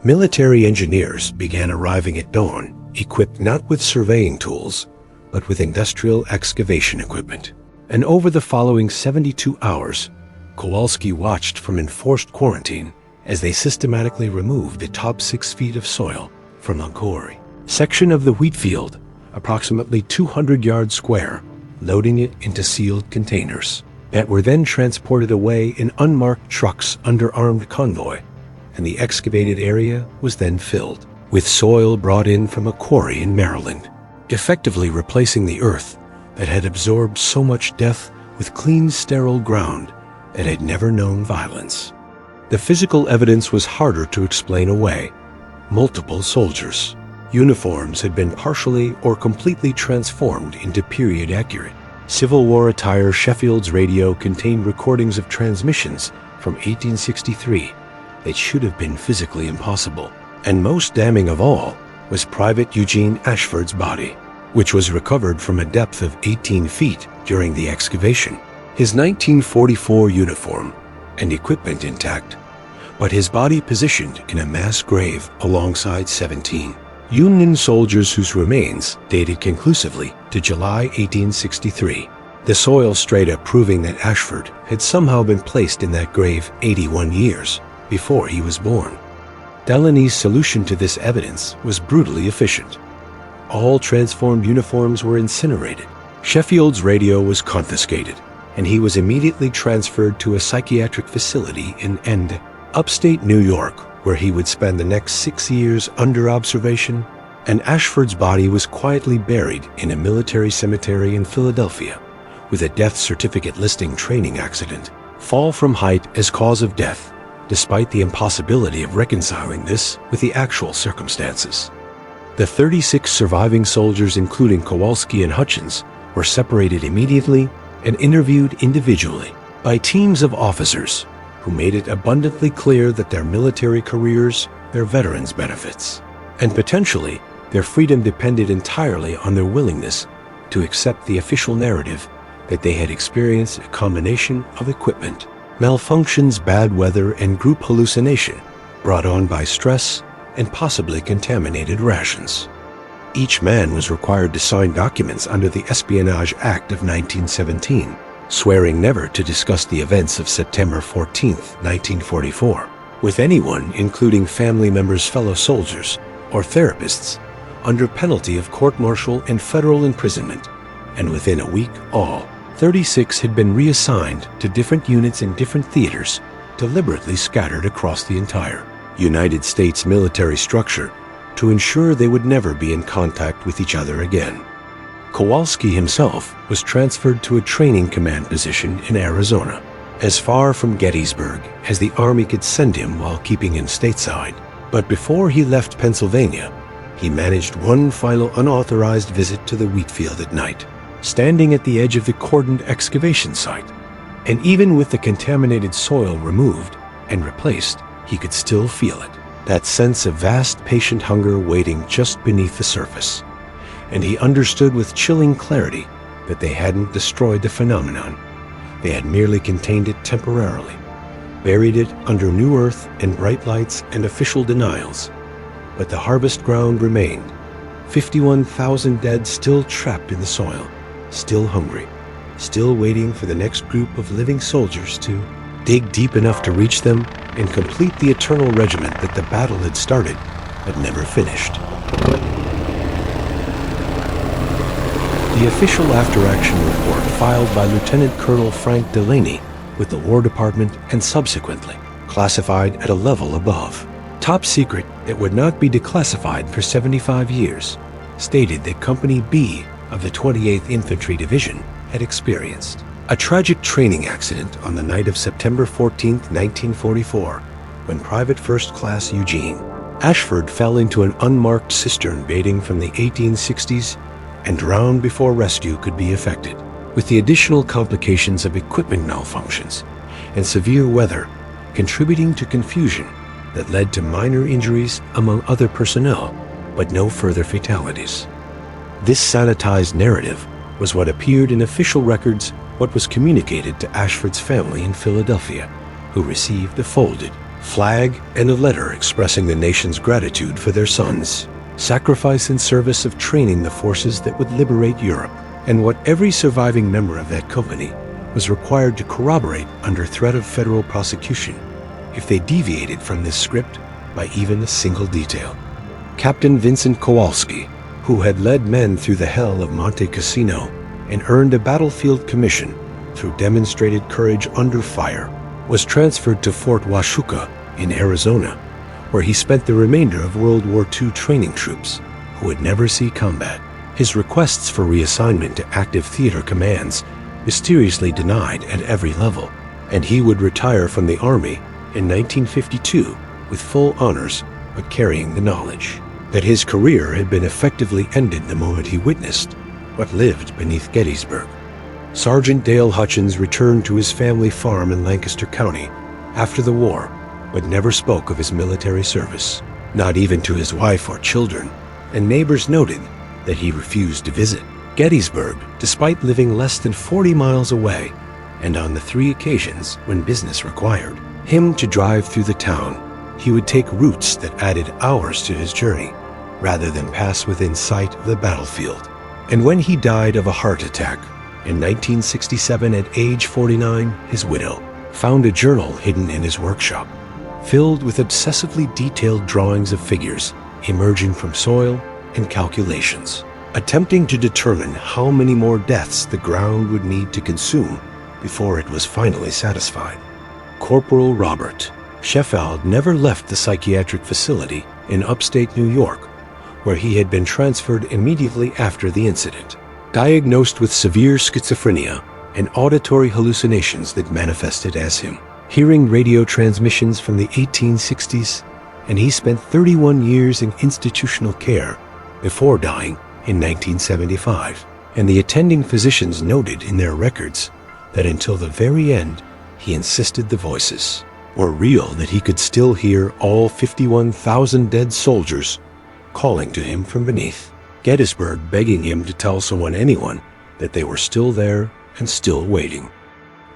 Military engineers began arriving at dawn, equipped not with surveying tools, but with industrial excavation equipment. And over the following 72 hours, Kowalski watched from enforced quarantine as they systematically removed the top 6 feet of soil from a quarry section of the wheat field, approximately 200 yards square, loading it into sealed containers that were then transported away in unmarked trucks under armed convoy, and the excavated area was then filled with soil brought in from a quarry in Maryland, effectively replacing the earth that had absorbed so much death with clean, sterile ground that had never known violence. The physical evidence was harder to explain away. Multiple soldiers' uniforms had been partially or completely transformed into period-accurate Civil War attire. Sheffield's radio contained recordings of transmissions from 1863 that should have been physically impossible. And most damning of all was Private Eugene Ashford's body, which was recovered from a depth of 18 feet during the excavation. His 1944 uniform and equipment intact, but his body positioned in a mass grave alongside 17 Union soldiers whose remains dated conclusively to July 1863. The soil strata proving that Ashford had somehow been placed in that grave 81 years before he was born. Delaney's solution to this evidence was brutally efficient. All transformed uniforms were incinerated. Sheffield's radio was confiscated, and he was immediately transferred to a psychiatric facility in End, upstate New York, where he would spend the next 6 years under observation, and Ashford's body was quietly buried in a military cemetery in Philadelphia, with a death certificate listing training accident, fall from height as cause of death, despite the impossibility of reconciling this with the actual circumstances. The 36 surviving soldiers, including Kowalski and Hutchins, were separated immediately and interviewed individually by teams of officers who made it abundantly clear that their military careers, their veterans' benefits, and potentially their freedom depended entirely on their willingness to accept the official narrative that they had experienced a combination of equipment malfunctions, bad weather, and group hallucination brought on by stress and possibly contaminated rations. Each man was required to sign documents under the Espionage Act of 1917, swearing never to discuss the events of September 14, 1944, with anyone, including family members, fellow soldiers, or therapists, under penalty of court-martial and federal imprisonment, and within a week all 36 had been reassigned to different units in different theaters, deliberately scattered across the entire United States military structure to ensure they would never be in contact with each other again. Kowalski himself was transferred to a training command position in Arizona, as far from Gettysburg as the Army could send him while keeping him stateside. But before he left Pennsylvania, he managed one final unauthorized visit to the wheat field at night, standing at the edge of the cordoned excavation site. And even with the contaminated soil removed and replaced, he could still feel it, that sense of vast patient hunger waiting just beneath the surface. And he understood with chilling clarity that they hadn't destroyed the phenomenon. They had merely contained it temporarily, buried it under new earth and bright lights and official denials. But the harvest ground remained, 51,000 dead still trapped in the soil, still hungry, still waiting for the next group of living soldiers to dig deep enough to reach them and complete the eternal regiment that the battle had started but never finished. The official after-action report filed by Lieutenant Colonel Frank Delaney with the War Department and subsequently classified at a level above, top secret that would not be declassified for 75 years, stated that Company B of the 28th Infantry Division had experienced a tragic training accident on the night of September 14, 1944, when Private First Class Eugene Ashford fell into an unmarked cistern dating from the 1860s and drowned before rescue could be effected, with the additional complications of equipment malfunctions and severe weather contributing to confusion that led to minor injuries among other personnel, but no further fatalities. This sanitized narrative was what appeared in official records, what was communicated to Ashford's family in Philadelphia, who received a folded flag and a letter expressing the nation's gratitude for their son's sacrifice in service of training the forces that would liberate Europe, and what every surviving member of that company was required to corroborate under threat of federal prosecution if they deviated from this script by even a single detail. Captain Vincent Kowalski, who had led men through the hell of Monte Cassino and earned a battlefield commission through demonstrated courage under fire, was transferred to Fort Washoka in Arizona, where he spent the remainder of World War II training troops who would never see combat. His requests for reassignment to active theater commands mysteriously denied at every level, and he would retire from the Army in 1952 with full honors, but carrying the knowledge that his career had been effectively ended the moment he witnessed what lived beneath Gettysburg. Sergeant Dale Hutchins returned to his family farm in Lancaster County after the war, but never spoke of his military service, not even to his wife or children, and neighbors noted that he refused to visit Gettysburg despite living less than 40 miles away, and on the 3 occasions when business required him to drive through the town, he would take routes that added hours to his journey, rather than pass within sight of the battlefield. And when he died of a heart attack in 1967 at age 49, his widow found a journal hidden in his workshop, filled with obsessively detailed drawings of figures emerging from soil and calculations, attempting to determine how many more deaths the ground would need to consume before it was finally satisfied. Corporal Robert Sheffield never left the psychiatric facility in upstate New York, where he had been transferred immediately after the incident, diagnosed with severe schizophrenia and auditory hallucinations that manifested as him hearing radio transmissions from the 1860s, and he spent 31 years in institutional care before dying in 1975. And the attending physicians noted in their records that until the very end, he insisted the voices were real, that he could still hear all 51,000 dead soldiers calling to him from beneath Gettysburg, begging him to tell anyone that they were still there and still waiting.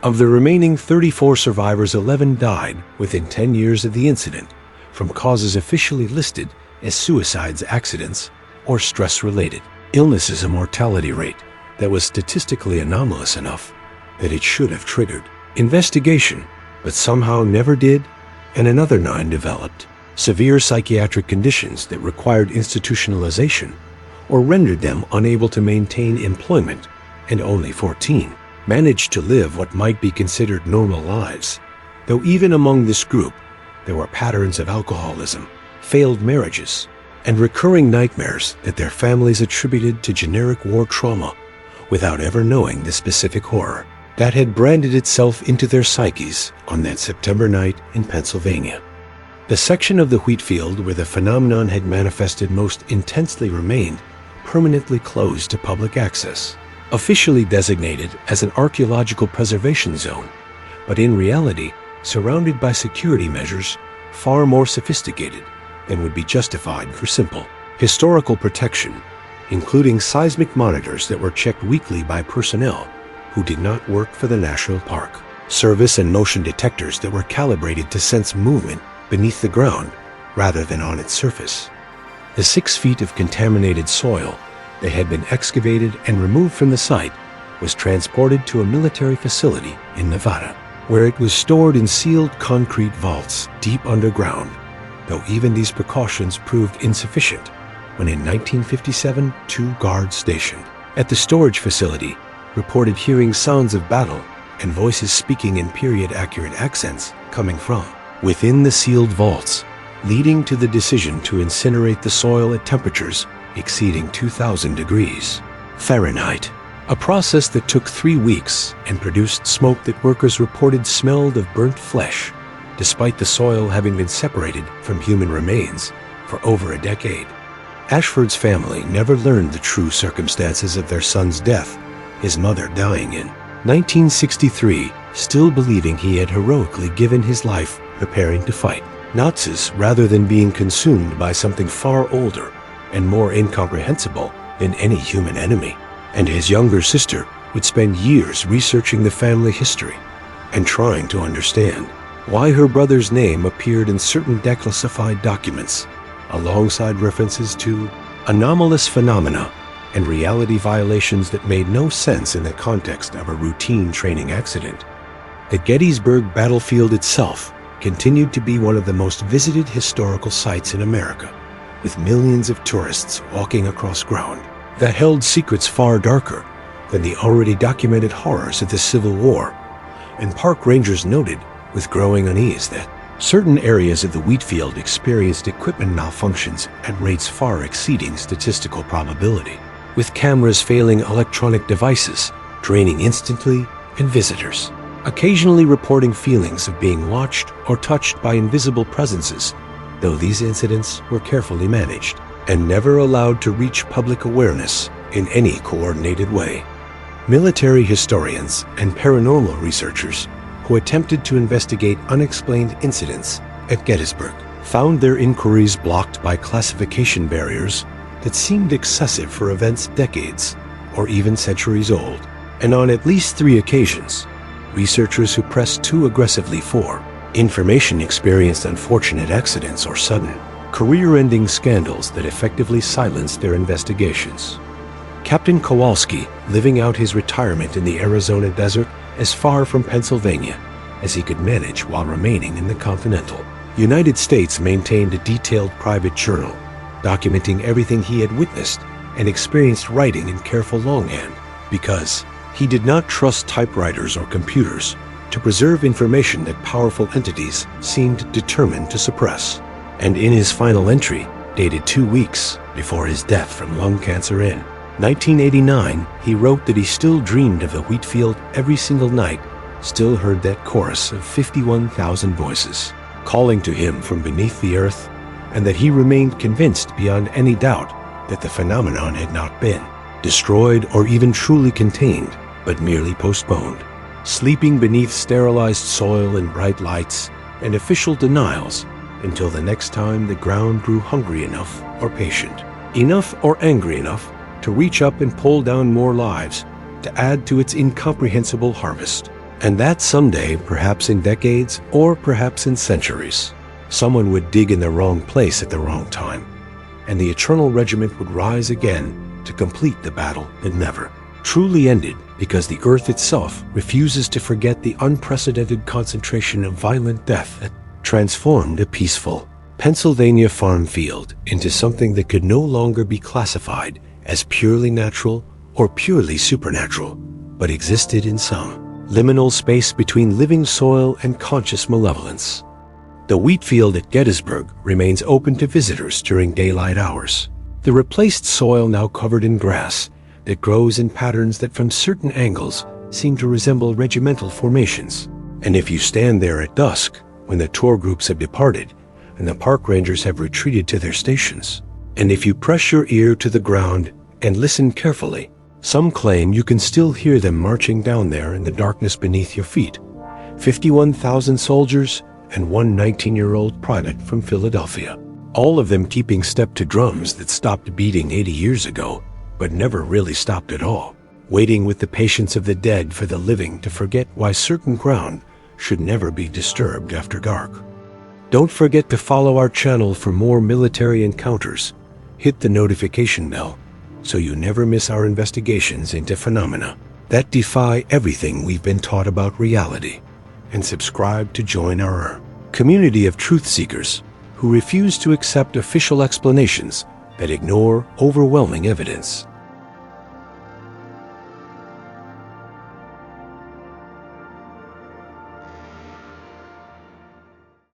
Of the remaining 34 survivors, 11 died within 10 years of the incident from causes officially listed as suicides, accidents, or stress-related illnesses, a mortality rate that was statistically anomalous enough that it should have triggered investigation, but somehow never did, and another 9 developed severe psychiatric conditions that required institutionalization or rendered them unable to maintain employment, and only 14 managed to live what might be considered normal lives, though even among this group there were patterns of alcoholism, failed marriages, and recurring nightmares that their families attributed to generic war trauma without ever knowing the specific horror that had branded itself into their psyches on that September night in Pennsylvania. The section of the wheat field where the phenomenon had manifested most intensely remained permanently closed to public access, officially designated as an archaeological preservation zone, but in reality surrounded by security measures far more sophisticated than would be justified for simple historical protection, including seismic monitors that were checked weekly by personnel who did not work for the National Park Service, and motion detectors that were calibrated to sense movement beneath the ground rather than on its surface. The 6 feet of contaminated soil that had been excavated and removed from the site was transported to a military facility in Nevada, where it was stored in sealed concrete vaults deep underground, though even these precautions proved insufficient when in 1957 2 guards stationed at the storage facility reported hearing sounds of battle and voices speaking in period-accurate accents coming from within the sealed vaults, leading to the decision to incinerate the soil at temperatures exceeding 2,000 degrees Fahrenheit, a process that took 3 weeks and produced smoke that workers reported smelled of burnt flesh, despite the soil having been separated from human remains for over a decade. Ashford's family never learned the true circumstances of their son's death, his mother dying in 1963, still believing he had heroically given his life preparing to fight Nazis rather than being consumed by something far older and more incomprehensible than any human enemy. And his younger sister would spend years researching the family history and trying to understand why her brother's name appeared in certain declassified documents, alongside references to anomalous phenomena and reality violations that made no sense in the context of a routine training accident. The Gettysburg battlefield itself continued to be one of the most visited historical sites in America, with millions of tourists walking across ground that held secrets far darker than the already documented horrors of the Civil War, and park rangers noted with growing unease that certain areas of the wheat field experienced equipment malfunctions at rates far exceeding statistical probability, with cameras failing electronic devices draining instantly and visitors occasionally reporting feelings of being watched or touched by invisible presences, though these incidents were carefully managed and never allowed to reach public awareness in any coordinated way. Military historians and paranormal researchers who attempted to investigate unexplained incidents at Gettysburg found their inquiries blocked by classification barriers that seemed excessive for events decades or even centuries old. And on at least 3 occasions, researchers who pressed too aggressively for information experienced unfortunate accidents or sudden career-ending scandals that effectively silenced their investigations. Captain Kowalski, living out his retirement in the Arizona desert as far from Pennsylvania as he could manage while remaining in the continental United States, maintained a detailed private journal documenting everything he had witnessed and experienced, writing in careful longhand because he did not trust typewriters or computers to preserve information that powerful entities seemed determined to suppress. And in his final entry, dated 2 weeks before his death from lung cancer in 1989, he wrote that he still dreamed of the wheat field every single night, still heard that chorus of 51,000 voices calling to him from beneath the earth, and that he remained convinced beyond any doubt that the phenomenon had not been destroyed or even truly contained, but merely postponed, sleeping beneath sterilized soil and bright lights and official denials until the next time the ground grew hungry enough or patient, enough or angry enough to reach up and pull down more lives to add to its incomprehensible harvest. And that someday, perhaps in decades or perhaps in centuries, someone would dig in the wrong place at the wrong time, and the eternal regiment would rise again to complete the battle that never truly ended, because the earth itself refuses to forget the unprecedented concentration of violent death that transformed a peaceful Pennsylvania farm field into something that could no longer be classified as purely natural or purely supernatural, but existed in some liminal space between living soil and conscious malevolence. The wheat field at Gettysburg remains open to visitors during daylight hours, the replaced soil now covered in grass that grows in patterns that from certain angles seem to resemble regimental formations. And if you stand there at dusk, when the tour groups have departed and the park rangers have retreated to their stations, and if you press your ear to the ground and listen carefully, some claim you can still hear them marching down there in the darkness beneath your feet. 51,000 soldiers and one 19-year-old private from Philadelphia, all of them keeping step to drums that stopped beating 80 years ago, but never really stopped at all, waiting with the patience of the dead for the living to forget why certain ground should never be disturbed after dark. Don't forget to follow our channel for more military encounters. Hit the notification bell so you never miss our investigations into phenomena that defy everything we've been taught about reality, and subscribe to join our community of truth seekers who refuse to accept official explanations that ignore overwhelming evidence.